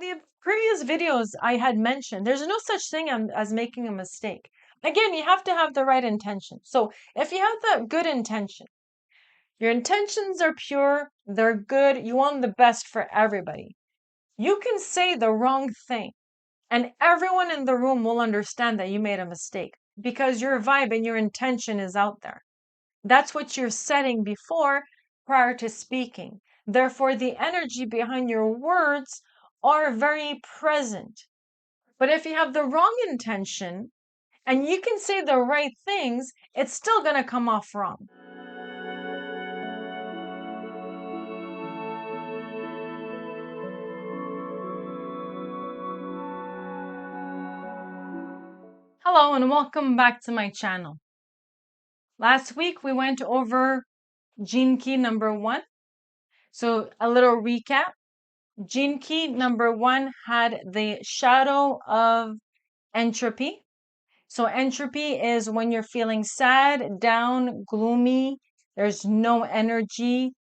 the previous videos I had mentioned, there's no such thing as making a mistake. Again, you have to have the right intention. So if you have the good intention, your intentions are pure, they're good, you want the best for everybody. You can say the wrong thing, and everyone in the room will understand that you made a mistake because your vibe and your intention is out there. That's what you're setting before prior to speaking. Therefore, the energy behind your words are very present. But if you have the wrong intention and you can say the right things, it's still going to come off wrong. Hello and welcome back to my channel. Last week we went over gene key number 1. So a little recap. Gene key number 1 had the shadow of entropy. So entropy is when you're feeling sad, down, gloomy, there's no energy,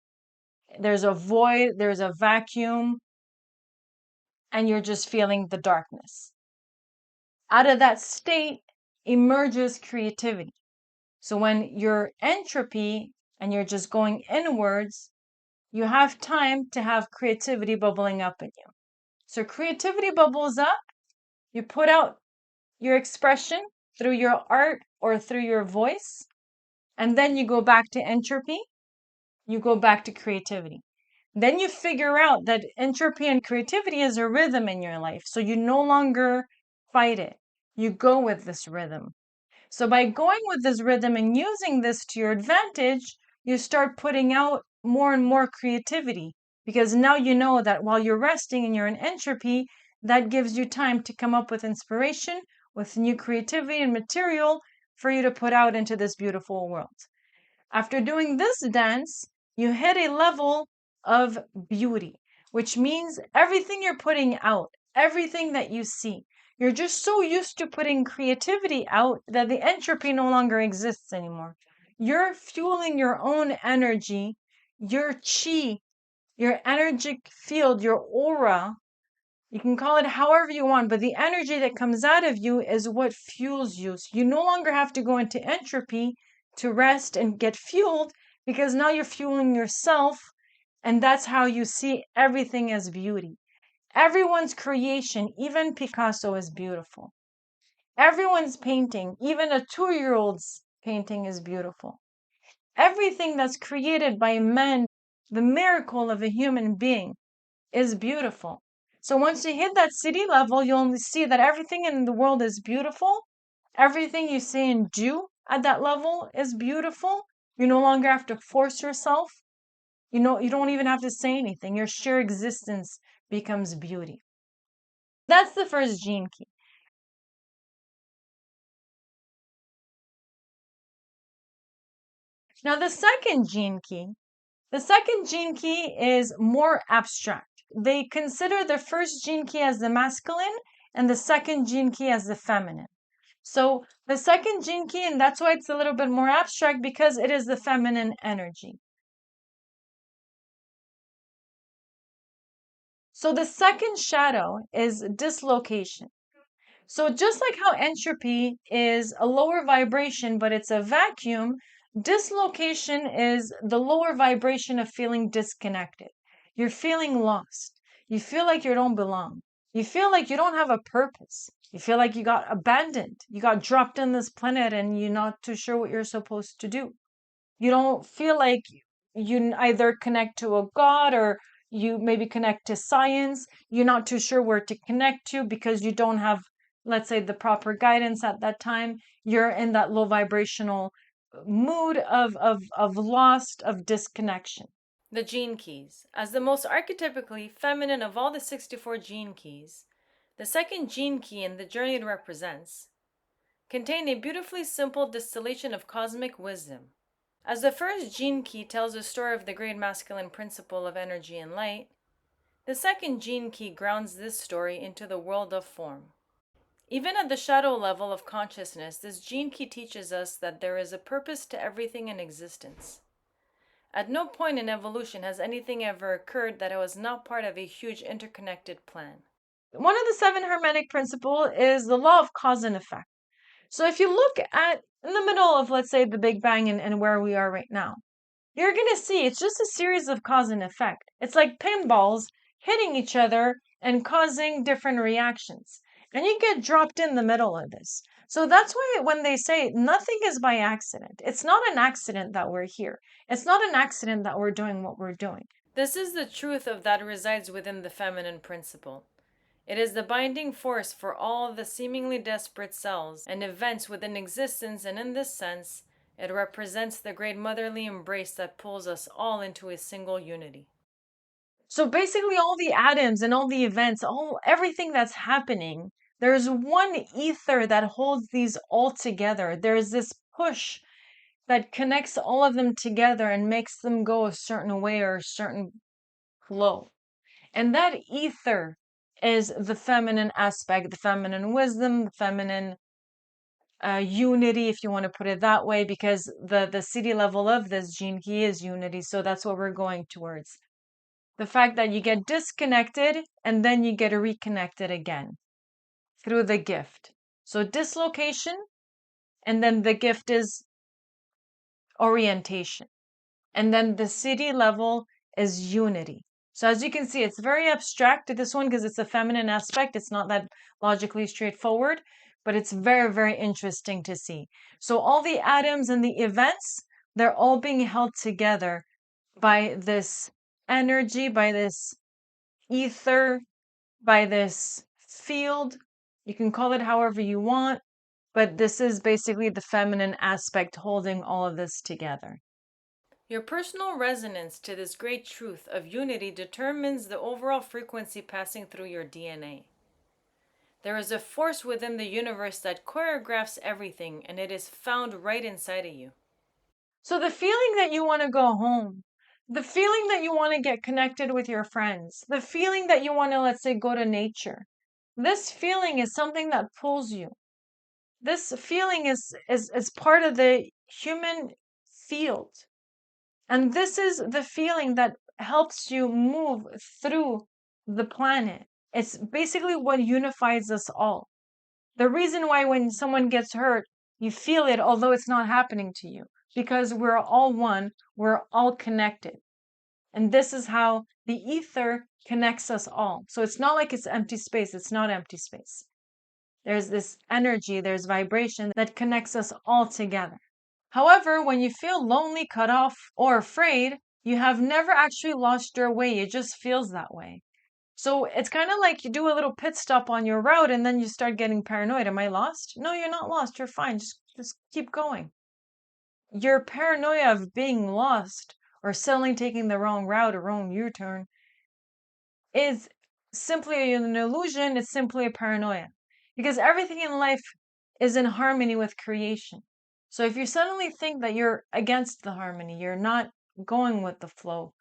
there's a void, there's a vacuum, and you're just feeling the darkness. Out of that state emerges creativity. So when you're entropy and you're just going inwards, you have time to have creativity bubbling up in you. So creativity bubbles up, you put out your expression through your art or through your voice, and then you go back to entropy, you go back to creativity. Then you figure out that entropy and creativity is a rhythm in your life. So you no longer fight it. You go with this rhythm. So by going with this rhythm and using this to your advantage, you start putting out more and more creativity because now you know that while you're resting and you're in entropy, that gives you time to come up with inspiration, with new creativity and material for you to put out into this beautiful world. After doing this dance, you hit a level of beauty, which means everything you're putting out, everything that you see, you're just so used to putting creativity out that the entropy no longer exists anymore. You're fueling your own energy, your chi, your energetic field, your aura. You can call it however you want, but the energy that comes out of you is what fuels you. So you no longer have to go into entropy to rest and get fueled because now you're fueling yourself, and that's how you see everything as beauty. Everyone's creation, even Picasso, is beautiful. Everyone's painting, even a 2-year-old's painting, is beautiful. Everything that's created by men, the miracle of a human being, is beautiful. So once you hit that city level, you'll only see that everything in the world is beautiful. Everything you say and do at that level is beautiful. You no longer have to force yourself. You don't even have to say anything. Your sheer existence becomes beauty. That's the first gene key. Now the second gene key is more abstract. They consider the first gene key as the masculine and the second gene key as the feminine. So the second gene key, and that's why it's a little bit more abstract because it is the feminine energy. So the second shadow is dislocation. So just like how entropy is a lower vibration, but it's a vacuum, dislocation is the lower vibration of feeling disconnected. You're feeling lost. You feel like you don't belong. You feel like you don't have a purpose. You feel like you got abandoned. You got dropped on this planet and you're not too sure what you're supposed to do. You don't feel like you either connect to a god or you maybe connect to science. You're not too sure where to connect to because you don't have, let's say, the proper guidance at that time. You're in that low vibrational mood of lost, of disconnection. The gene keys. As the most archetypically feminine of all the 64 gene keys, the second gene key in the journey it represents contain a beautifully simple distillation of cosmic wisdom. As the first gene key tells a story of the great masculine principle of energy and light, the second gene key grounds this story into the world of form. Even at the shadow level of consciousness, this gene key teaches us that there is a purpose to everything in existence. At no point in evolution has anything ever occurred that was not part of a huge interconnected plan. one of the seven Hermetic principles is the law of cause and effect. So if you look at in the middle of, let's say, the Big Bang and where we are right now, you're going to see it's just a series of cause and effect. It's like pinballs hitting each other and causing different reactions. And you get dropped in the middle of this. So that's why when they say nothing is by accident, it's not an accident that we're here. It's not an accident that we're doing what we're doing. This is the truth of that resides within the feminine principle. It is the binding force for all the seemingly desperate cells and events within existence, and in this sense, it represents the great motherly embrace that pulls us all into a single unity. So basically all the atoms and all the events, everything that's happening, there's one ether that holds these all together. There's this push that connects all of them together and makes them go a certain way or a certain flow. And that ether is the feminine aspect, the feminine wisdom, the feminine unity, if you want to put it that way, because the city level of this gene key is unity. So that's what we're going towards. The fact that you get disconnected and then you get reconnected again through the gift. So dislocation, and then the gift is orientation. And then the city level is unity. So as you can see, it's very abstract, this one, because it's a feminine aspect. It's not that logically straightforward, but it's very, very interesting to see. So all the atoms and the events, they're all being held together by this energy, by this ether, by this field. You can call it however you want, but this is basically the feminine aspect holding all of this together. Your personal resonance to this great truth of unity determines the overall frequency passing through your DNA. There is a force within the universe that choreographs everything, and it is found right inside of you. So the feeling that you want to go home, the feeling that you want to get connected with your friends, the feeling that you want to, let's say, go to nature, this feeling is something that pulls you. This feeling is part of the human field. And this is the feeling that helps you move through the planet. It's basically what unifies us all. The reason why when someone gets hurt, you feel it, although it's not happening to you, because we're all one, we're all connected. And this is how the ether connects us all. So it's not like it's empty space, it's not empty space. There's this energy, there's vibration that connects us all together. However, when you feel lonely, cut off, or afraid, you have never actually lost your way. It just feels that way. So it's kind of like you do a little pit stop on your route and then you start getting paranoid. Am I lost? No, you're not lost. You're fine. Just keep going. Your paranoia of being lost or suddenly taking the wrong route or wrong U-turn is simply an illusion. It's simply a paranoia because everything in life is in harmony with creation. So if you suddenly think that you're against the harmony, you're not going with the flow,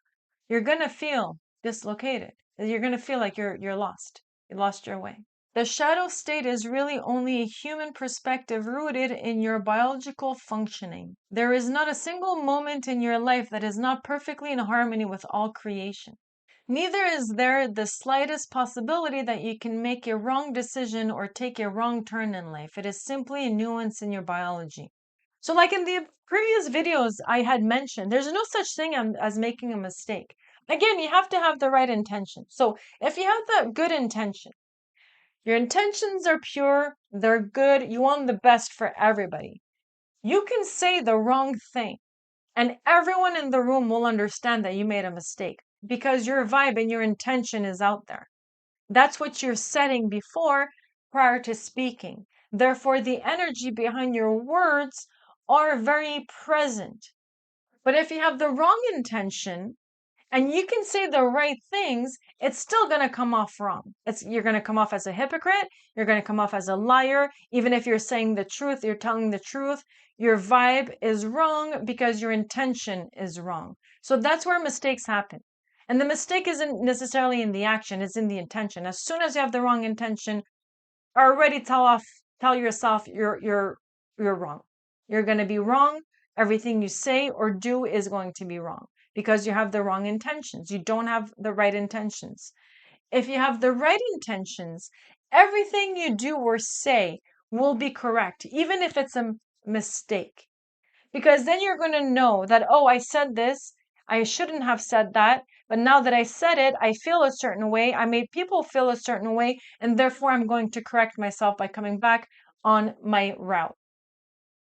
you're going to feel dislocated. You're going to feel like you're lost. You lost your way. The shadow state is really only a human perspective rooted in your biological functioning. There is not a single moment in your life that is not perfectly in harmony with all creation. Neither is there the slightest possibility that you can make a wrong decision or take a wrong turn in life. It is simply a nuance in your biology. So like in the previous videos I had mentioned, there's no such thing as making a mistake. Again, you have to have the right intention. So if you have the good intention, your intentions are pure, they're good, you want the best for everybody. You can say the wrong thing and everyone in the room will understand that you made a mistake because your vibe and your intention is out there. That's what you're setting before prior to speaking. Therefore, the energy behind your words are very present. But if you have the wrong intention and you can say the right things, it's still going to come off wrong. You're going to come off as a hypocrite. You're going to come off as a liar. Even if you're saying the truth, you're telling the truth, your vibe is wrong because your intention is wrong. So that's where mistakes happen. And the mistake isn't necessarily in the action, it's in the intention. As soon as you have the wrong intention, already tell yourself you're wrong. You're going to be wrong. Everything you say or do is going to be wrong because you have the wrong intentions. You don't have the right intentions. If you have the right intentions, everything you do or say will be correct, even if it's a mistake. Because then you're going to know that, oh, I said this, I shouldn't have said that, but now that I said it, I feel a certain way, I made people feel a certain way, and therefore I'm going to correct myself by coming back on my route,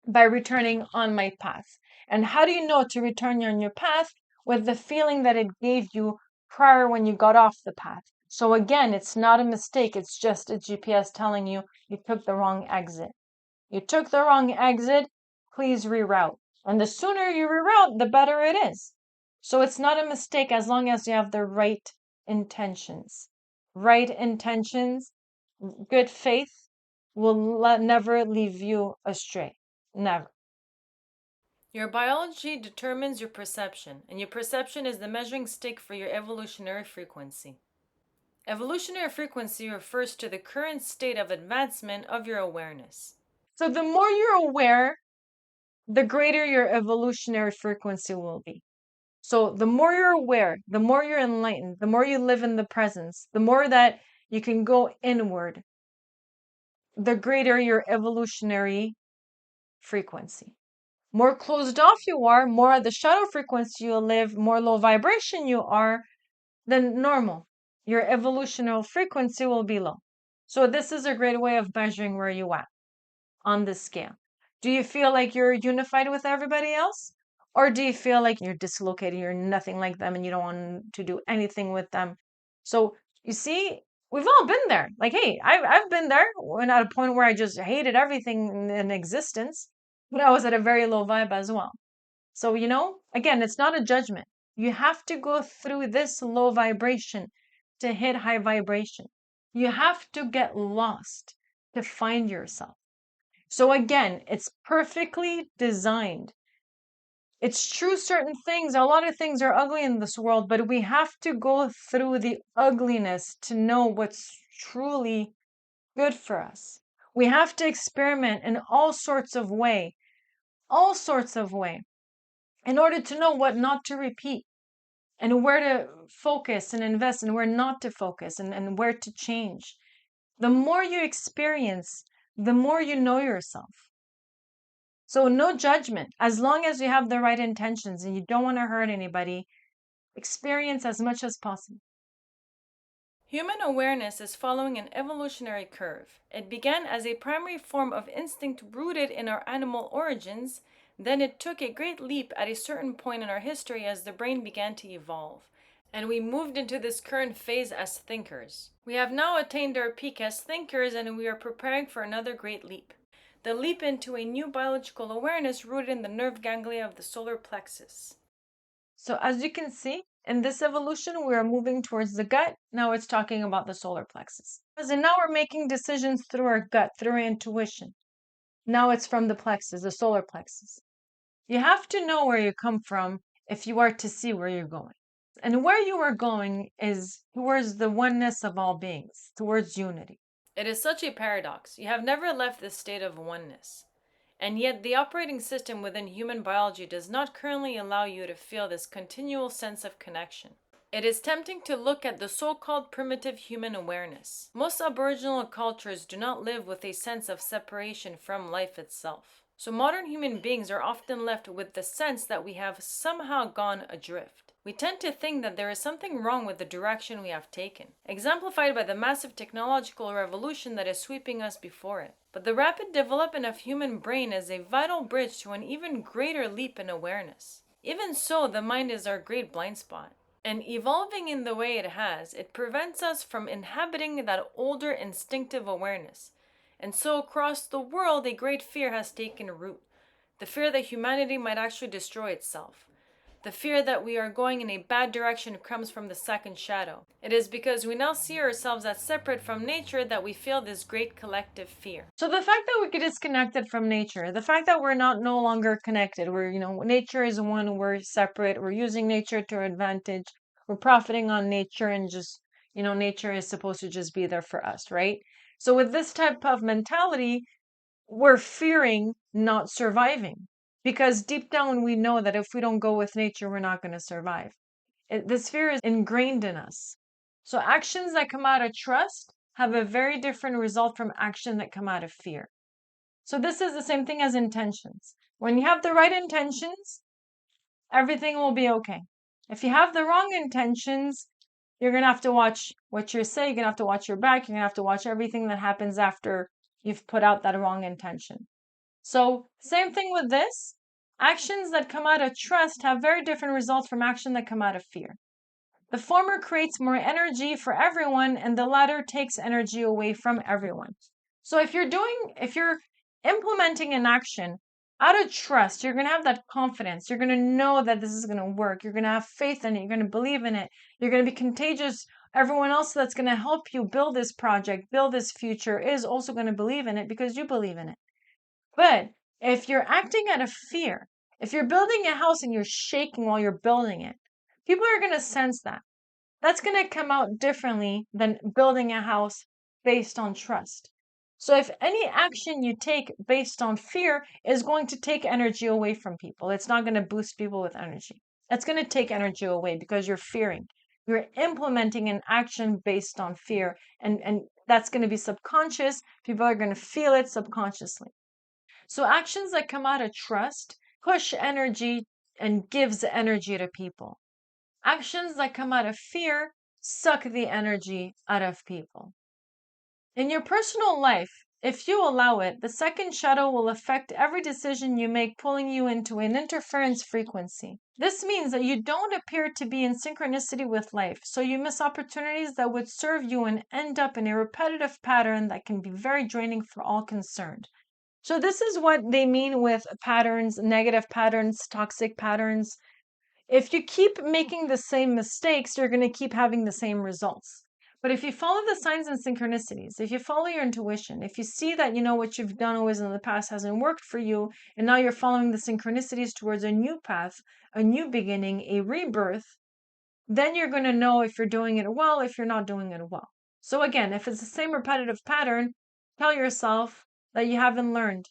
by returning on my path. And how do you know to return on your path? With the feeling that it gave you prior when you got off the path. So again, it's not a mistake, it's just a GPS telling you you took the wrong exit. You took the wrong exit, please reroute. And the sooner you reroute, the better it is. So it's not a mistake as long as you have the right intentions. Right intentions, good faith will never leave you astray. Never. Your biology determines your perception, and your perception is the measuring stick for your evolutionary frequency. Evolutionary frequency refers to the current state of advancement of your awareness. So the more you're aware, the greater your evolutionary frequency will be. So the more you're aware, the more you're enlightened, the more you live in the presence, the more that you can go inward, the greater your evolutionary frequency. More closed off you are, more at the shadow frequency you live, more low vibration you are than normal. Your evolutionary frequency will be low. So this is a great way of measuring where you at on this scale. Do you feel like you're unified with everybody else? Or do you feel like you're dislocated, you're nothing like them, and you don't want to do anything with them? So you see, we've all been there. Like, hey, I've been there when at a point where I just hated everything in existence, but I was at a very low vibe as well. So, again, it's not a judgment. You have to go through this low vibration to hit high vibration. You have to get lost to find yourself. So again, it's perfectly designed. It's true, certain things, a lot of things are ugly in this world, but we have to go through the ugliness to know what's truly good for us. We have to experiment in all sorts of way, in order to know what not to repeat and where to focus and invest and where not to focus and where to change. The more you experience, the more you know yourself. So no judgment. As long as you have the right intentions and you don't want to hurt anybody, experience as much as possible. Human awareness is following an evolutionary curve. It began as a primary form of instinct rooted in our animal origins, then it took a great leap at a certain point in our history as the brain began to evolve, and we moved into this current phase as thinkers. We have now attained our peak as thinkers, and we are preparing for another great leap. The leap into a new biological awareness rooted in the nerve ganglia of the solar plexus. So as you can see, in this evolution, we are moving towards the gut. Now it's talking about the solar plexus. And now we're making decisions through our gut, through our intuition. Now it's from the plexus, the solar plexus. You have to know where you come from if you are to see where you're going. And where you are going is towards the oneness of all beings, towards unity. It is such a paradox. You have never left this state of oneness. And yet, the operating system within human biology does not currently allow you to feel this continual sense of connection. It is tempting to look at the so-called primitive human awareness. Most Aboriginal cultures do not live with a sense of separation from life itself. So modern human beings are often left with the sense that we have somehow gone adrift. We tend to think that there is something wrong with the direction we have taken, exemplified by the massive technological revolution that is sweeping us before it. But the rapid development of human brain is a vital bridge to an even greater leap in awareness. Even so, the mind is our great blind spot. And evolving in the way it has, it prevents us from inhabiting that older instinctive awareness. And so across the world, a great fear has taken root. The fear that humanity might actually destroy itself. The fear that we are going in a bad direction comes from the second shadow. It is because we now see ourselves as separate from nature that we feel this great collective fear. So the fact that we get disconnected from nature, the fact that we're not no longer connected, nature is one, we're separate, we're using nature to our advantage, we're profiting on nature and just, nature is supposed to just be there for us, right? So with this type of mentality, we're fearing not surviving because deep down we know that if we don't go with nature, we're not going to survive. This fear is ingrained in us. So actions that come out of trust have a very different result from action that come out of fear. So this is the same thing as intentions. When you have the right intentions, everything will be okay. If you have the wrong intentions, you're going to have to watch what you're saying. You're going to have to watch your back. You're going to have to watch everything that happens after you've put out that wrong intention. So same thing with this. Actions that come out of trust have very different results from action that come out of fear. The former creates more energy for everyone, and the latter takes energy away from everyone. So if you're implementing an action out of trust, you're going to have that confidence. You're going to know that this is going to work. You're going to have faith in it. You're going to believe in it. You're going to be contagious. Everyone else that's going to help you build this project, build this future, is also going to believe in it because you believe in it. But if you're acting out of fear, if you're building a house and you're shaking while you're building it, people are going to sense that. That's going to come out differently than building a house based on trust. So if any action you take based on fear is going to take energy away from people, it's not going to boost people with energy. It's going to take energy away because you're fearing. You're implementing an action based on fear, and that's going to be subconscious. People are going to feel it subconsciously. So actions that come out of trust push energy and gives energy to people. Actions that come out of fear suck the energy out of people. In your personal life, if you allow it, the second shadow will affect every decision you make, pulling you into an interference frequency. This means that you don't appear to be in synchronicity with life, so you miss opportunities that would serve you and end up in a repetitive pattern that can be very draining for all concerned. So this is what they mean with patterns, negative patterns, toxic patterns. If you keep making the same mistakes, you're going to keep having the same results. But if you follow the signs and synchronicities, if you follow your intuition, if you see that what you've done always in the past hasn't worked for you, and now you're following the synchronicities towards a new path, a new beginning, a rebirth, then you're going to know if you're doing it well, if you're not doing it well. So again, if it's the same repetitive pattern, tell yourself that you haven't learned,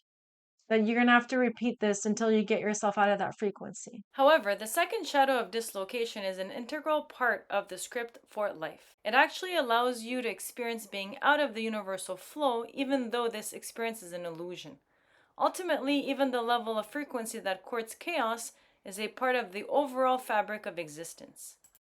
that you're going to have to repeat this until you get yourself out of that frequency. However, the second shadow of dislocation is an integral part of the script for life. It actually allows you to experience being out of the universal flow, even though this experience is an illusion. Ultimately, even the level of frequency that courts chaos is a part of the overall fabric of existence.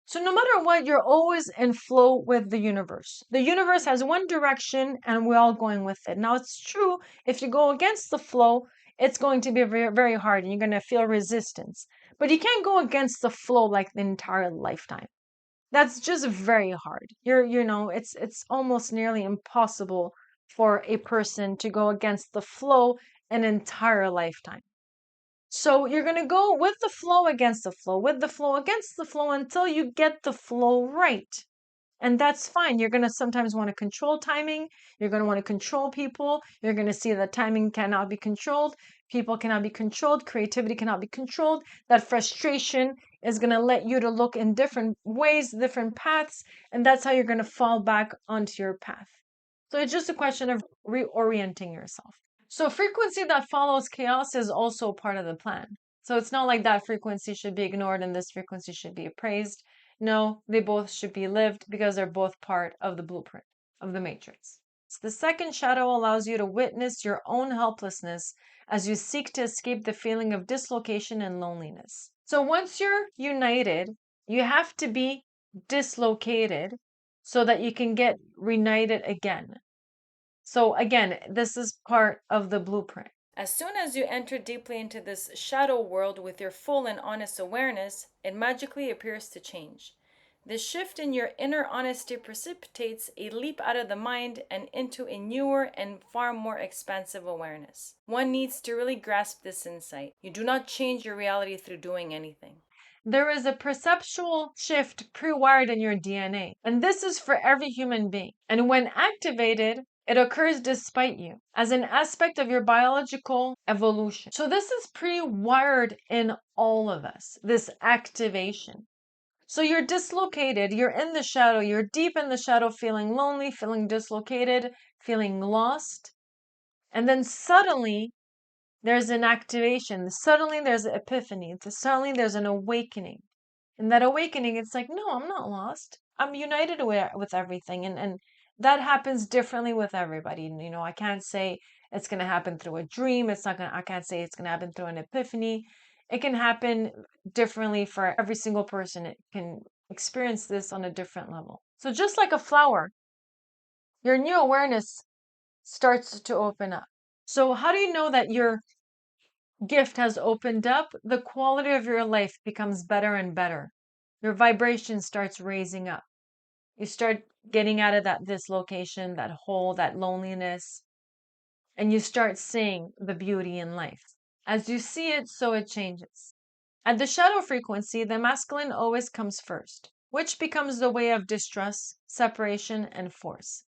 So no matter what, you're always in flow with the universe. The universe has one direction and we're all going with it. Now it's true, if you go against the flow, it's going to be very, very hard and you're going to feel resistance. But you can't go against the flow like the entire lifetime. That's just very hard. It's almost nearly impossible for a person to go against the flow an entire lifetime. So you're going to go with the flow against the flow, with the flow against the flow until you get the flow right. And that's fine. You're going to sometimes want to control timing. You're going to want to control people. You're going to see that timing cannot be controlled. People cannot be controlled. Creativity cannot be controlled. That frustration is going to let you to look in different ways, different paths. And that's how you're going to fall back onto your path. So it's just a question of reorienting yourself. So frequency that follows chaos is also part of the plan. So it's not like that frequency should be ignored and this frequency should be appraised. No, they both should be lived because they're both part of the blueprint of the matrix. So the second shadow allows you to witness your own helplessness as you seek to escape the feeling of dislocation and loneliness. So once you're united, you have to be dislocated so that you can get reunited again. So again, this is part of the blueprint. As soon as you enter deeply into this shadow world with your full and honest awareness, it magically appears to change. This shift in your inner honesty precipitates a leap out of the mind and into a newer and far more expansive awareness. One needs to really grasp this insight. You do not change your reality through doing anything. There is a perceptual shift pre-wired in your DNA, and this is for every human being. And when activated, it occurs despite you, as an aspect of your biological evolution. So this is pre-wired in all of us, this activation. So you're dislocated, you're in the shadow, you're deep in the shadow, feeling lonely, feeling dislocated, feeling lost. And then suddenly there's an activation. Suddenly there's an epiphany. Suddenly there's an awakening. In that awakening, it's like, no, I'm not lost. I'm united with everything. And that happens differently with everybody. You know, I can't say it's going to happen through a dream. I can't say it's going to happen through an epiphany. It can happen differently for every single person. It can experience this on a different level. So just like a flower, your new awareness starts to open up. So how do you know that your gift has opened up? The quality of your life becomes better and better. Your vibration starts raising up. You start getting out of that dislocation, that hole, that loneliness, and you start seeing the beauty in life. As you see it, so it changes. At the shadow frequency, the masculine always comes first, which becomes the way of distrust, separation, and force.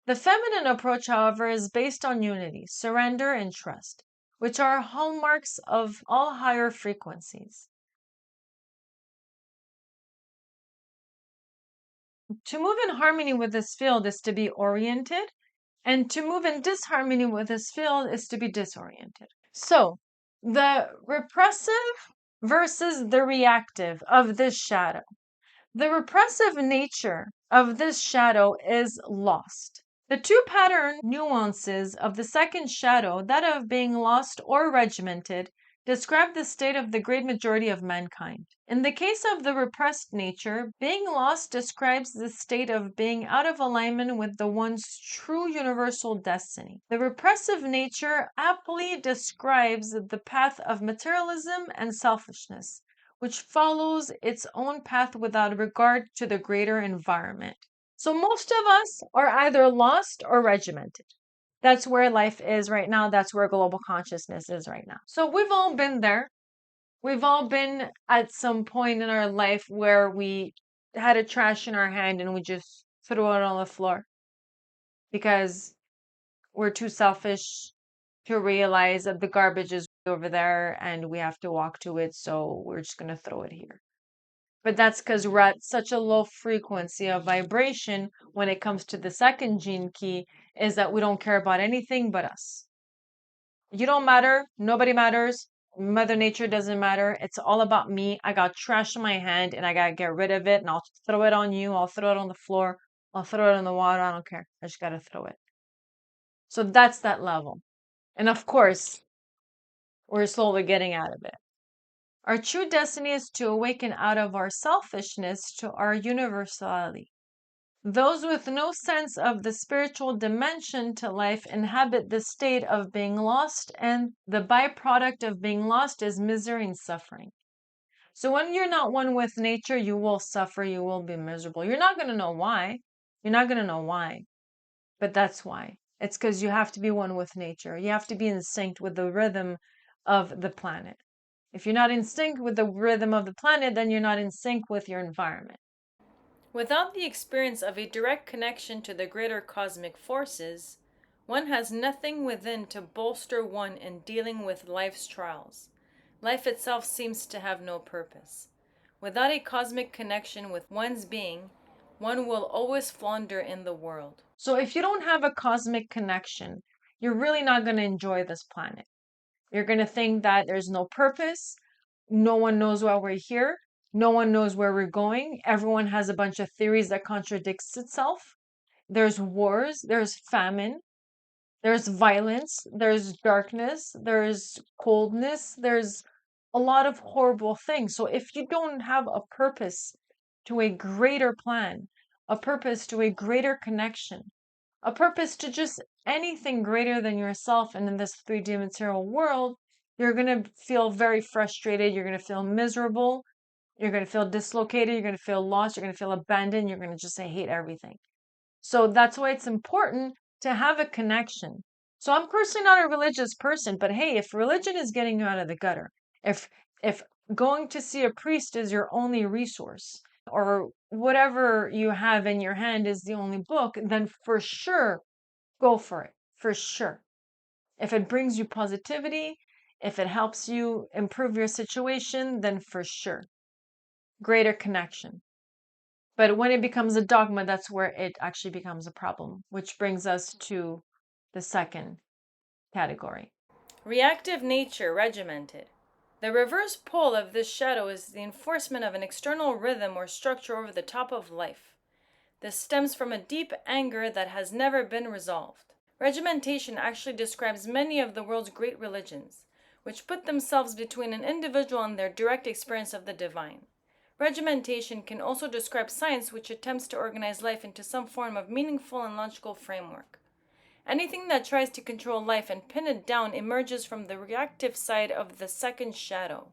The feminine approach, however, is based on unity, surrender, and trust, which are hallmarks of all higher frequencies. To move in harmony with this field is to be oriented, and to move in disharmony with this field is to be disoriented. So, the repressive versus the reactive of this shadow. The repressive nature of this shadow is lost. The two pattern nuances of the second shadow, that of being lost or regimented, describe the state of the great majority of mankind. In the case of the repressed nature, being lost describes the state of being out of alignment with the one's true universal destiny. The repressive nature aptly describes the path of materialism and selfishness, which follows its own path without regard to the greater environment. So most of us are either lost or regimented. That's where life is right now. That's where global consciousness is right now. So we've all been there. We've all been at some point in our life where we had a trash in our hand and we just threw it on the floor because we're too selfish to realize that the garbage is over there and we have to walk to it. So we're just going to throw it here. But that's because we're at such a low frequency of vibration when it comes to the second gene key, is that we don't care about anything but us. You don't matter. Nobody matters. Mother Nature doesn't matter. It's all about me. I got trash in my hand and I got to get rid of it and I'll throw it on you. I'll throw it on the floor. I'll throw it in the water. I don't care. I just got to throw it. So that's that level. And of course, we're slowly getting out of it. Our true destiny is to awaken out of our selfishness to our universality. Those with no sense of the spiritual dimension to life inhabit the state of being lost, and the byproduct of being lost is misery and suffering. So when you're not one with nature, you will suffer, you will be miserable. You're not going to know why. You're not going to know why, but that's why. It's because you have to be one with nature. You have to be in sync with the rhythm of the planet. If you're not in sync with the rhythm of the planet, then you're not in sync with your environment. Without the experience of a direct connection to the greater cosmic forces, one has nothing within to bolster one in dealing with life's trials. Life itself seems to have no purpose. Without a cosmic connection with one's being, one will always flounder in the world. So if you don't have a cosmic connection, you're really not going to enjoy this planet. You're going to think that there's no purpose. No one knows why we're here. No one knows where we're going. Everyone has a bunch of theories that contradicts itself. There's wars, there's famine, there's violence, there's darkness, there's coldness, there's a lot of horrible things. So if you don't have a purpose to a greater plan, a purpose to a greater connection, a purpose to just anything greater than yourself and in this 3D material world, you're going to feel very frustrated. You're going to feel miserable. You're going to feel dislocated. You're going to feel lost. You're going to feel abandoned. You're going to just say, hate everything. So that's why it's important to have a connection. So I'm personally not a religious person, but hey, if religion is getting you out of the gutter, if going to see a priest is your only resource, or whatever you have in your hand is the only book, then for sure go for it. For sure. If it brings you positivity, if it helps you improve your situation, then for sure. Greater connection. But when it becomes a dogma, that's where it actually becomes a problem, which brings us to the second category. Reactive nature, regimented. The reverse pole of this shadow is the enforcement of an external rhythm or structure over the top of life. This stems from a deep anger that has never been resolved. Regimentation actually describes many of the world's great religions, which put themselves between an individual and their direct experience of the divine. Regimentation can also describe science, which attempts to organize life into some form of meaningful and logical framework. Anything that tries to control life and pin it down emerges from the reactive side of the second shadow.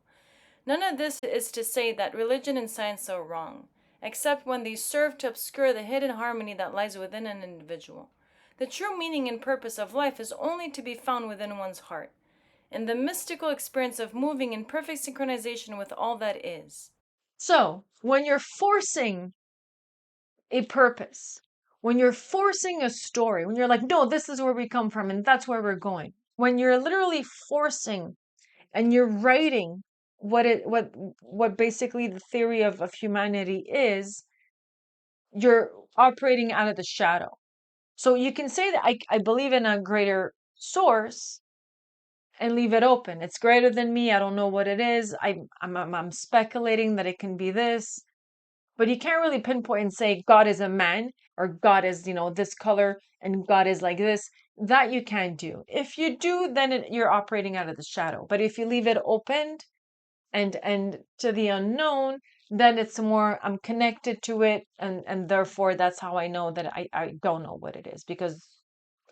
None of this is to say that religion and science are wrong, except when they serve to obscure the hidden harmony that lies within an individual. The true meaning and purpose of life is only to be found within one's heart, in the mystical experience of moving in perfect synchronization with all that is. So, when you're forcing a purpose, when you're forcing a story, when you're like, no, this is where we come from and that's where we're going, when you're literally forcing and you're writing what basically the theory of humanity is, you're operating out of the shadow. So you can say that I believe in a greater source and leave it open. It's greater than me. I don't know what it is. I'm speculating that it can be this, but you can't really pinpoint and say God is a man or God is, this color and God is like this. That you can't do. If you do, then you're operating out of the shadow. But if you leave it open and to the unknown, then it's more I'm connected to it, and therefore that's how I know that I don't know what it is, because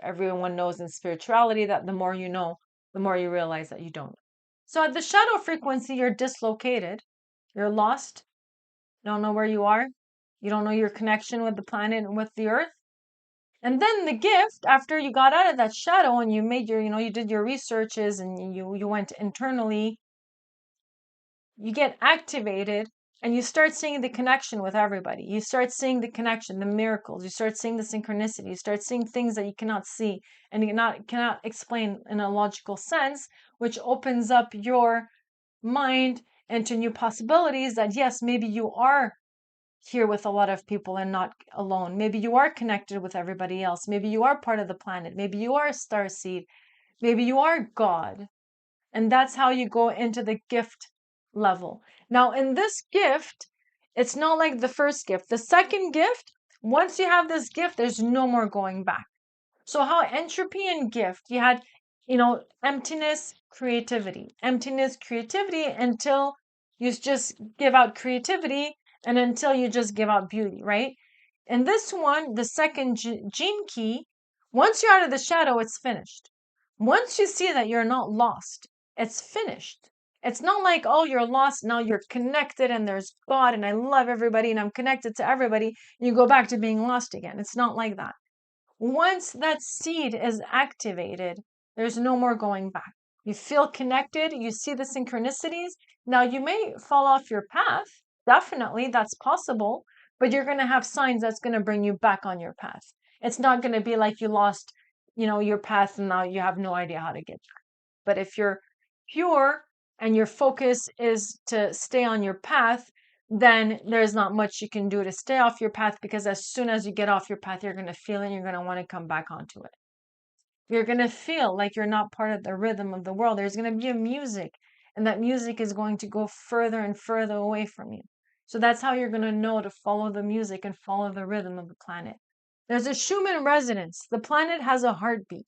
everyone knows in spirituality that the more you know, the more you realize that you don't. So at the shadow frequency, you're dislocated, you're lost, you don't know where you are, you don't know your connection with the planet and with the earth. And then the gift, after you got out of that shadow and you made your, you did your researches and you went internally, you get activated and you start seeing the connection with everybody. You start seeing the connection, the miracles. You start seeing the synchronicity. You start seeing things that you cannot see and you cannot explain in a logical sense, which opens up your mind into new possibilities that, yes, maybe you are here with a lot of people and not alone. Maybe you are connected with everybody else. Maybe you are part of the planet. Maybe you are a star seed. Maybe you are God. And that's how you go into the gift level. Now, in this gift, it's not like the first gift. The second gift, once you have this gift, there's no more going back. So how entropy and gift, you had, emptiness, creativity, until you just give out creativity and until you just give out beauty, right? And this one, the second gene key, once you're out of the shadow, it's finished. Once you see that you're not lost, it's finished. It's not like, oh, you're lost, now you're connected and there's God and I love everybody and I'm connected to everybody. You go back to being lost again. It's not like that. Once that seed is activated, there's no more going back. You feel connected, you see the synchronicities. Now, you may fall off your path. Definitely, that's possible, but you're going to have signs that's going to bring you back on your path. It's not going to be like you lost, your path and now you have no idea how to get back. But if you're pure and your focus is to stay on your path, then there's not much you can do to stay off your path, because as soon as you get off your path, you're going to feel it and you're going to want to come back onto it. You're going to feel like you're not part of the rhythm of the world. There's going to be a music, and that music is going to go further and further away from you. So that's how you're going to know to follow the music and follow the rhythm of the planet. There's a Schumann resonance. The planet has a heartbeat.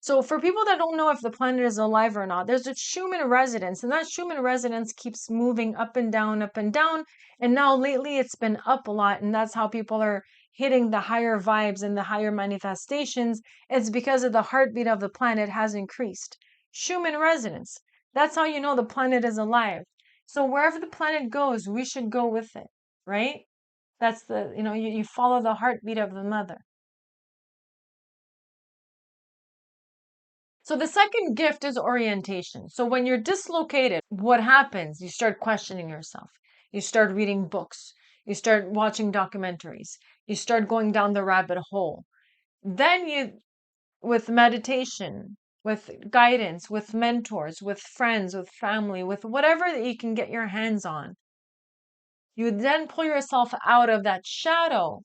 So for people that don't know if the planet is alive or not, there's a Schumann resonance, and that Schumann resonance keeps moving up and down, up and down. And now lately it's been up a lot, and that's how people are hitting the higher vibes and the higher manifestations. It's because of the heartbeat of the planet has increased. Schumann resonance. That's how you know the planet is alive. So wherever the planet goes, we should go with it, right? That's you follow the heartbeat of the mother. So the second gift is orientation. So when you're dislocated, what happens? You start questioning yourself. You start reading books. You start watching documentaries. You start going down the rabbit hole. Then with meditation, with guidance, with mentors, with friends, with family, with whatever that you can get your hands on, you then pull yourself out of that shadow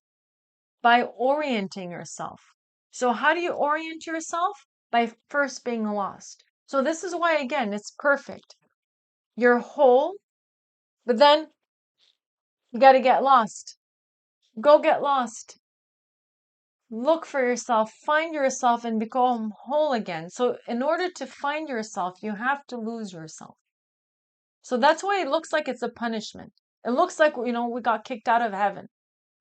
by orienting yourself. So how do you orient yourself? By first being lost. So this is why, again, it's perfect. You're whole, but then you got to get lost. Go get lost. Look for yourself, find yourself, and become whole again. So, in order to find yourself, you have to lose yourself. So, that's why it looks like it's a punishment. It looks like, we got kicked out of heaven,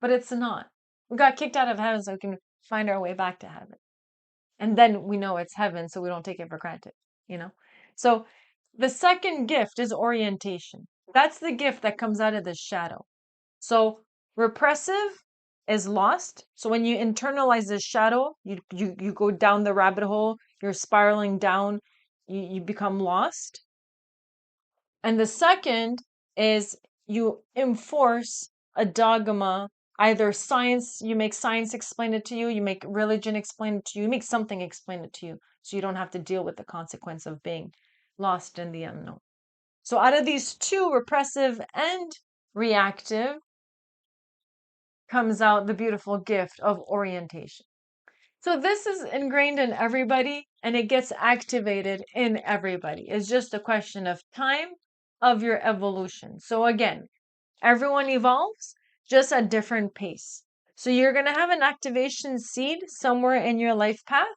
but it's not. We got kicked out of heaven so we can find our way back to heaven. And then we know it's heaven, so we don't take it for granted, you know? So, the second gift is orientation. That's the gift that comes out of the shadow. So repressive is lost. So when you internalize this shadow, you go down the rabbit hole, you're spiraling down, you become lost. And the second is you enforce a dogma, either science, you make science explain it to you, you make religion explain it to you, you make something explain it to you, so you don't have to deal with the consequence of being lost in the unknown. So out of these two, repressive and reactive, comes out the beautiful gift of orientation. So this is ingrained in everybody and it gets activated in everybody. It's just a question of time of your evolution. So again, everyone evolves just at different pace. So you're going to have an activation seed somewhere in your life path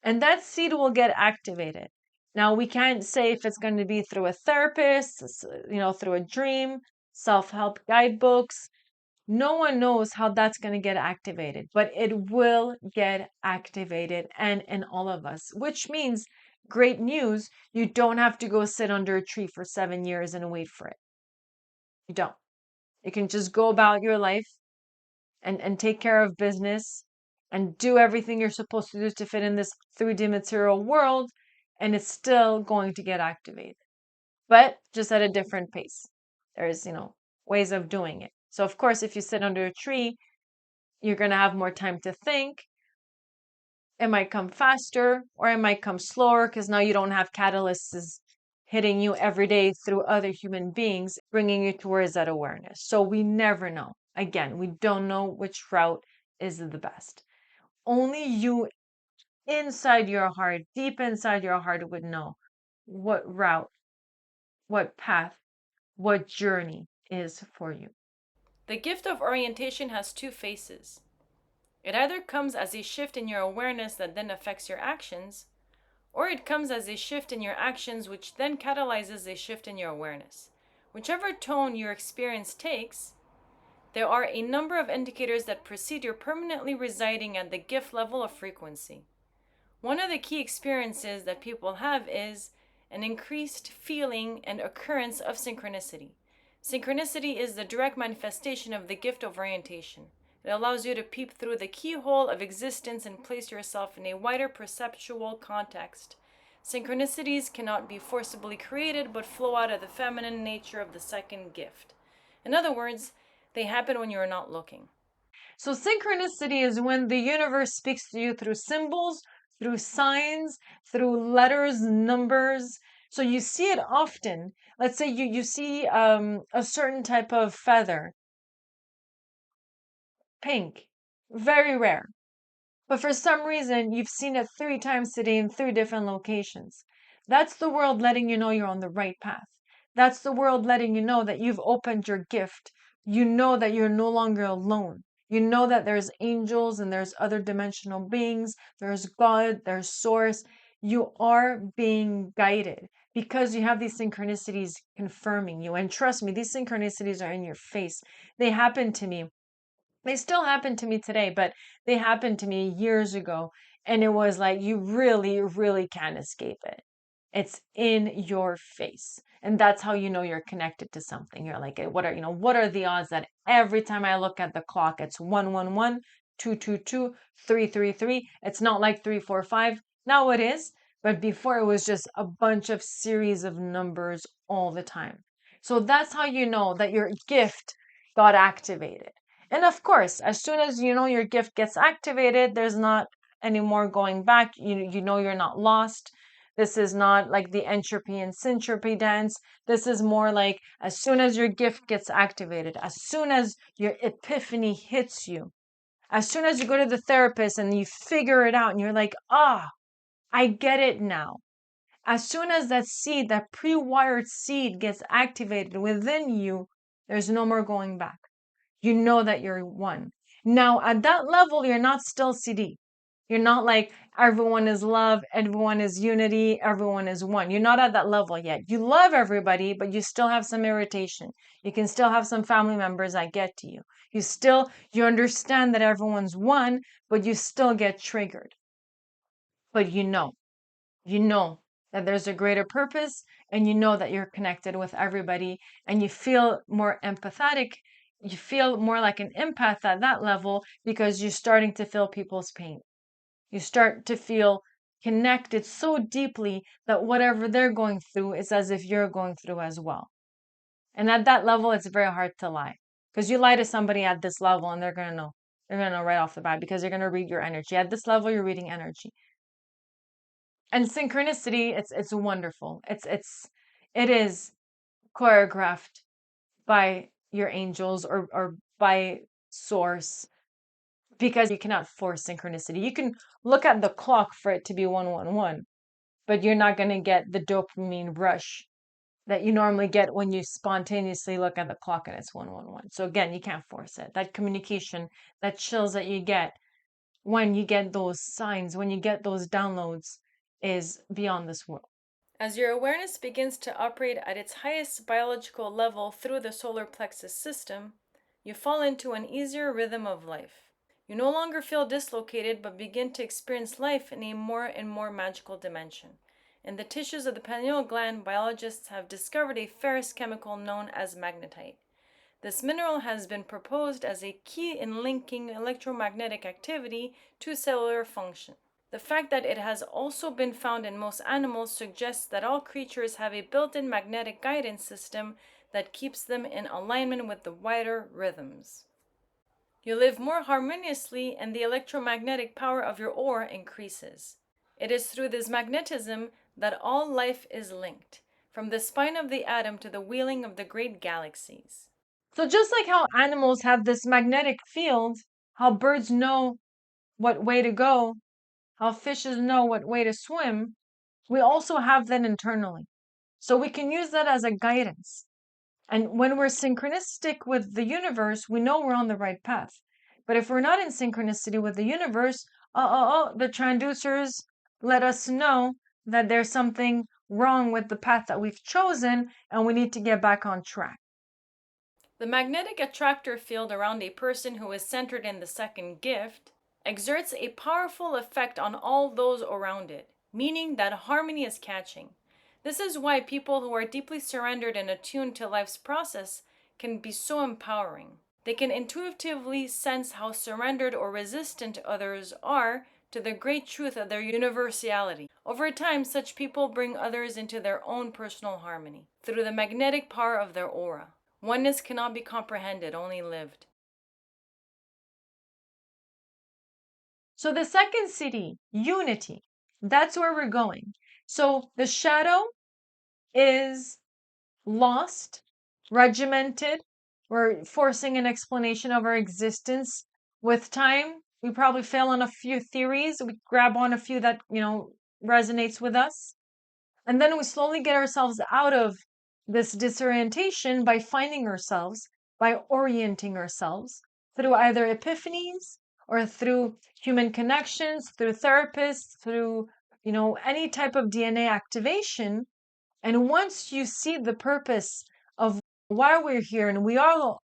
and that seed will get activated. Now we can't say if it's going to be through a therapist, through a dream, self-help guidebooks. No one knows how that's going to get activated, but it will get activated and in all of us, which means great news. You don't have to go sit under a tree for 7 years and wait for it. You don't. You can just go about your life and take care of business and do everything you're supposed to do to fit in this 3D material world, and it's still going to get activated, but just at a different pace. There's, ways of doing it. So, of course, if you sit under a tree, you're going to have more time to think. It might come faster or it might come slower because now you don't have catalysts hitting you every day through other human beings, bringing you towards that awareness. So we never know. Again, we don't know which route is the best. Only you inside your heart, deep inside your heart, would know what route, what path, what journey is for you. The gift of orientation has two faces. It either comes as a shift in your awareness that then affects your actions, or it comes as a shift in your actions which then catalyzes a shift in your awareness. Whichever tone your experience takes, there are a number of indicators that precede your permanently residing at the gift level of frequency. One of the key experiences that people have is an increased feeling and occurrence of synchronicity. Synchronicity is the direct manifestation of the gift of orientation. It allows you to peep through the keyhole of existence and place yourself in a wider perceptual context. Synchronicities cannot be forcibly created but flow out of the feminine nature of the second gift. In other words, they happen when you are not looking. So synchronicity is when the universe speaks to you through symbols, through signs, through letters, numbers. So you see it often. Let's say you see a certain type of feather, pink, very rare. But for some reason, you've seen it 3 times today in 3 different locations. That's the world letting you know you're on the right path. That's the world letting you know that you've opened your gift. You know that you're no longer alone. You know that there's angels and there's other dimensional beings. There's God, there's source. You are being guided because you have these synchronicities confirming you. And trust me, these synchronicities are in your face. They happen to me. They still happen to me today, but they happened to me years ago. And it was like, you really, really can't escape it. It's in your face. And that's how you know you're connected to something. You're like, what are the odds that every time I look at the clock, it's 111, 222, 333. It's not like 345. Now it is. But before it was just a bunch of series of numbers all the time. So that's how you know that your gift got activated. And of course, as soon as you know your gift gets activated, there's not any more going back. You know you're not lost. This is not like the entropy and syntropy dance. This is more like as soon as your gift gets activated, as soon as your epiphany hits you, as soon as you go to the therapist and you figure it out and you're like, I get it now. As soon as that seed, that pre-wired seed gets activated within you, there's no more going back. You know that you're one. Now, at that level, you're not still CD. You're not like everyone is love, everyone is unity, everyone is one. You're not at that level yet. You love everybody, but you still have some irritation. You can still have some family members that get to you. You understand that everyone's one, but you still get triggered. But you know that there's a greater purpose, and you know that you're connected with everybody, and you feel more empathetic. You feel more like an empath at that level because you're starting to feel people's pain. You start to feel connected so deeply that whatever they're going through is as if you're going through as well. And at that level, it's very hard to lie, because you lie to somebody at this level and they're going to know. They're going to know right off the bat because they're going to read your energy. At this level, you're reading energy. And synchronicity, it's wonderful. It is choreographed by your angels, or by source, because you cannot force synchronicity. You can look at the clock for it to be 111, but you're not going to get the dopamine rush that you normally get when you spontaneously look at the clock and it's 111. So again, you can't force it. That communication, that chills that you get when you get those signs, when you get those downloads, is beyond this world. As your awareness begins to operate at its highest biological level through the solar plexus system, you fall into an easier rhythm of life. You no longer feel dislocated, but begin to experience life in a more and more magical dimension. In the tissues of the pineal gland, biologists have discovered a ferrous chemical known as magnetite. This mineral has been proposed as a key in linking electromagnetic activity to cellular function. The fact that it has also been found in most animals suggests that all creatures have a built-in magnetic guidance system that keeps them in alignment with the wider rhythms. You live more harmoniously, and the electromagnetic power of your aura increases. It is through this magnetism that all life is linked, from the spine of the atom to the wheeling of the great galaxies. So just like how animals have this magnetic field, how birds know what way to go, how fishes know what way to swim, we also have that internally. So we can use that as a guidance. And when we're synchronistic with the universe, we know we're on the right path. But if we're not in synchronicity with the universe, the transducers let us know that there's something wrong with the path that we've chosen, and we need to get back on track. The magnetic attractor field around a person who is centered in the second gift exerts a powerful effect on all those around it, meaning that harmony is catching. This is why people who are deeply surrendered and attuned to life's process can be so empowering. They can intuitively sense how surrendered or resistant others are to the great truth of their universality. Over time, such people bring others into their own personal harmony through the magnetic power of their aura. Oneness cannot be comprehended, only lived. So the second CD, unity, that's where we're going. So the shadow is lost, regimented. We're forcing an explanation of our existence. With time, we probably fail on a few theories. We grab on a few that, resonates with us. And then we slowly get ourselves out of this disorientation by finding ourselves, by orienting ourselves through either epiphanies or through human connections, through therapists, through, any type of DNA activation. And once you see the purpose of why we're here, and we are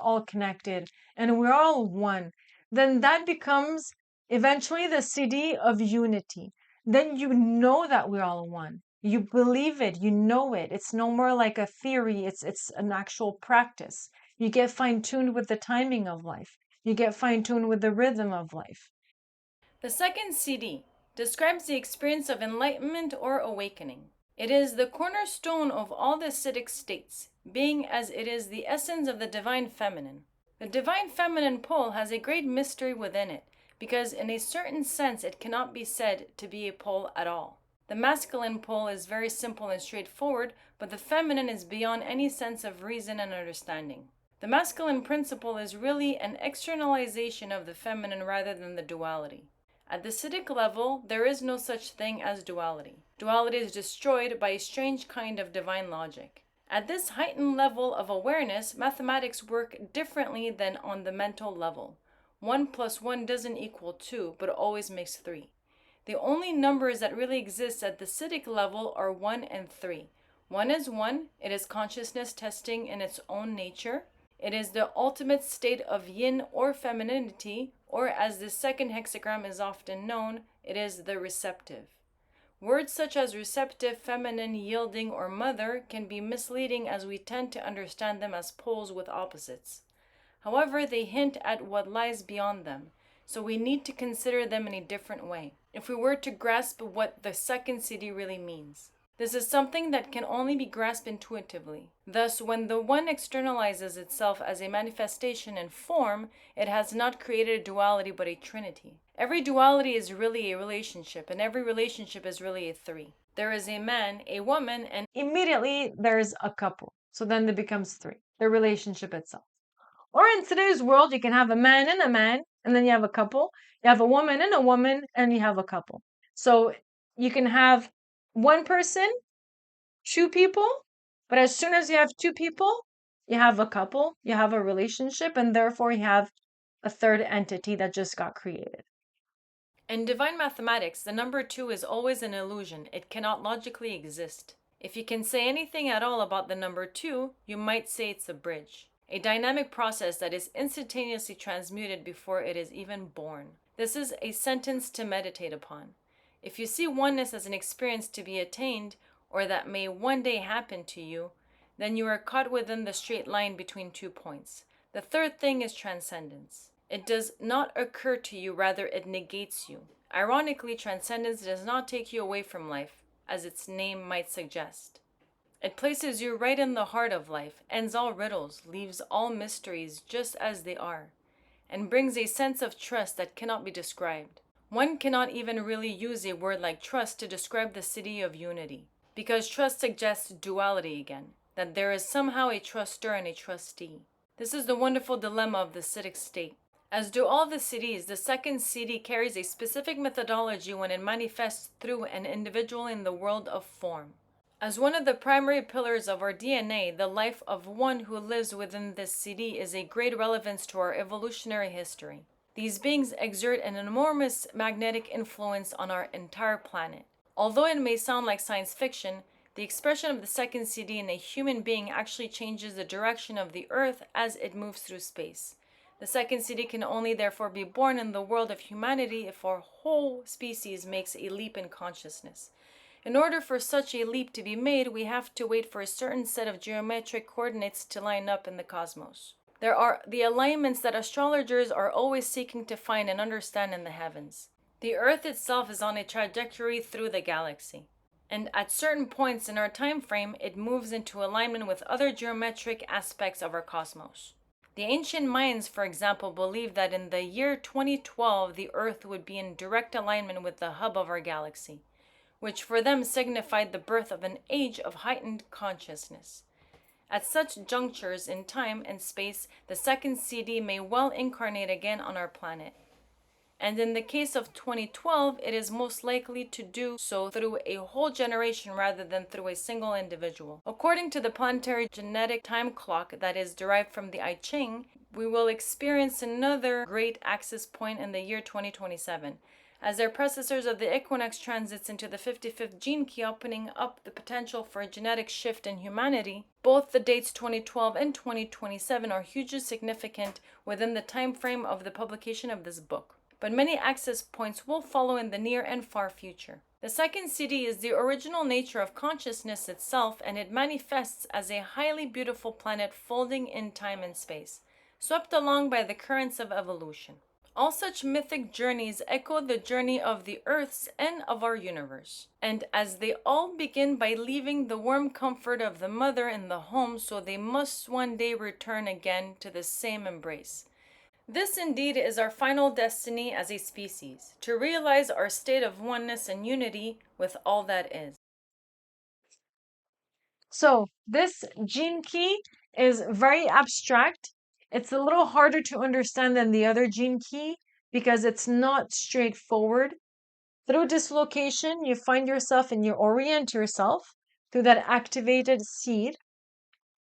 all connected, and we're all one, then that becomes eventually the CD of unity. Then you know that we're all one. You believe it, you know it. It's no more like a theory, it's an actual practice. You get fine-tuned with the timing of life. You get fine-tuned with the rhythm of life. The second CD describes the experience of enlightenment or awakening. It is the cornerstone of all the acidic states, being as it is the essence of the divine feminine. The divine feminine pole has a great mystery within it, because in a certain sense it cannot be said to be a pole at all. The masculine pole is very simple and straightforward, but the feminine is beyond any sense of reason and understanding. The masculine principle is really an externalization of the feminine rather than the duality. At the acidic level, there is no such thing as duality. Duality is destroyed by a strange kind of divine logic. At this heightened level of awareness, mathematics work differently than on the mental level. 1 plus 1 doesn't equal 2, but always makes 3. The only numbers that really exist at the Siddhic level are 1 and 3. 1 is 1, it is consciousness testing in its own nature. It is the ultimate state of yin or femininity, or as the second hexagram is often known, it is the receptive. Words such as receptive, feminine, yielding, or mother can be misleading as we tend to understand them as poles with opposites. However, they hint at what lies beyond them, so we need to consider them in a different way if we were to grasp what the second CD really means. This is something that can only be grasped intuitively. Thus, when the one externalizes itself as a manifestation and form, it has not created a duality but a trinity. Every duality is really a relationship, and every relationship is really a three. There is a man, a woman, and immediately there's a couple. So then it becomes three, the relationship itself. Or in today's world, you can have a man, and then you have a couple. You have a woman and a woman, and you have a couple. So you can have one person, two people, but as soon as you have two people, you have a couple, you have a relationship, and therefore you have a third entity that just got created. in divine mathematics, the number 2 is always an illusion. It cannot logically exist. If you can say anything at all about the number 2, you might say it's a bridge, a dynamic process that is instantaneously transmuted before it is even born. This is a sentence to meditate upon. If you see oneness as an experience to be attained, or that may one day happen to you, then you are caught within the straight line between 2 points. The third thing is transcendence. It does not occur to you, rather it negates you. Ironically, transcendence does not take you away from life, as its name might suggest. It places you right in the heart of life, ends all riddles, leaves all mysteries just as they are, and brings a sense of trust that cannot be described. One cannot even really use a word like trust to describe the city of unity, because trust suggests duality again, that there is somehow a truster and a trustee. This is the wonderful dilemma of the Siddhic state. As do all the CDs, the second CD carries a specific methodology when it manifests through an individual in the world of form. As one of the primary pillars of our DNA, the life of one who lives within this CD is a great relevance to our evolutionary history. These beings exert an enormous magnetic influence on our entire planet. Although it may sound like science fiction, the expression of the second CD in a human being actually changes the direction of the Earth as it moves through space. The second CD can only therefore be born in the world of humanity if our whole species makes a leap in consciousness. In order for such a leap to be made, we have to wait for a certain set of geometric coordinates to line up in the cosmos. There are the alignments that astrologers are always seeking to find and understand in the heavens. The Earth itself is on a trajectory through the galaxy, and at certain points in our time frame, it moves into alignment with other geometric aspects of our cosmos. The ancient Mayans, for example, believed that in the year 2012, the Earth would be in direct alignment with the hub of our galaxy, which for them signified the birth of an age of heightened consciousness. At such junctures in time and space, the second CD may well incarnate again on our planet. And in the case of 2012, it is most likely to do so through a whole generation rather than through a single individual. According to the planetary genetic time clock that is derived from the I-Ching, we will experience another great axis point in the year 2027, as their predecessors of the equinox transits into the 55th gene key, opening up the potential for a genetic shift in humanity. Both the dates 2012 and 2027 are hugely significant within the time frame of the publication of this book, but many access points will follow in the near and far future. The second CD is the original nature of consciousness itself, and it manifests as a highly beautiful planet folding in time and space, swept along by the currents of evolution. All such mythic journeys echo the journey of the Earths and of our universe. And as they all begin by leaving the warm comfort of the mother in the home, so they must one day return again to the same embrace. This indeed is our final destiny as a species, to realize our state of oneness and unity with all that is. So this gene key is very abstract. It's a little harder to understand than the other gene key because it's not straightforward. Through dislocation, you find yourself and you orient yourself through that activated seed.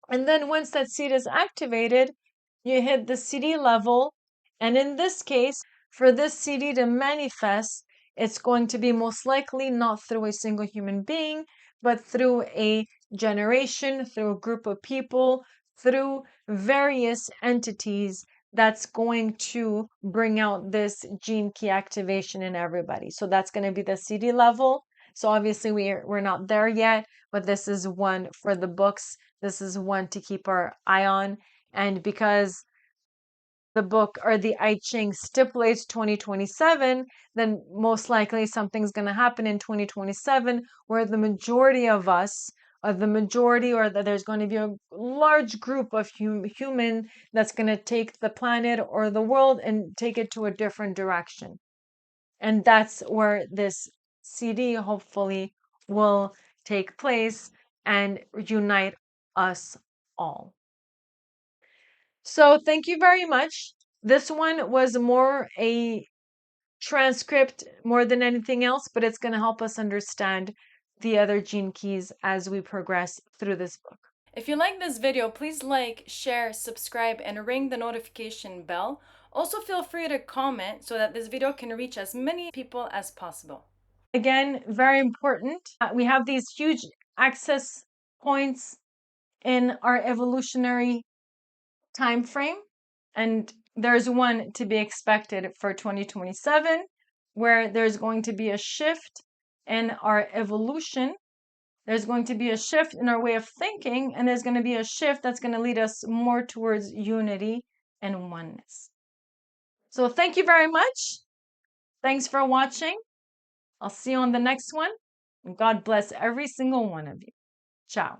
And then once that seed is activated, you hit the CD level And in this case, for this CD to manifest, it's going to be most likely not through a single human being, but through a generation, through a group of people, through various entities that's going to bring out this gene key activation in everybody. So that's going to be the CD level. So obviously we're not there yet, but this is one for the books. This is one to keep our eye on. And because the book or the I-Ching stipulates 2027, then most likely something's going to happen in 2027 where the majority of us, or the majority, or that there's going to be a large group of human that's going to take the planet or the world and take it to a different direction. And that's where this CD hopefully will take place and unite us all. So thank you very much. This one was more a transcript more than anything else, but it's going to help us understand the other gene keys as we progress through this book. If you like this video, please like, share, subscribe, and ring the notification bell. Also, feel free to comment so that this video can reach as many people as possible. Again, very important. We have these huge access points in our evolutionary time frame, and there's one to be expected for 2027 where there's going to be a shift in our evolution. There's going to be a shift in our way of thinking, and there's going to be a shift that's going to lead us more towards unity and oneness. So thank you very much. Thanks for watching. I'll see you on the next one. And God bless every single one of you. Ciao.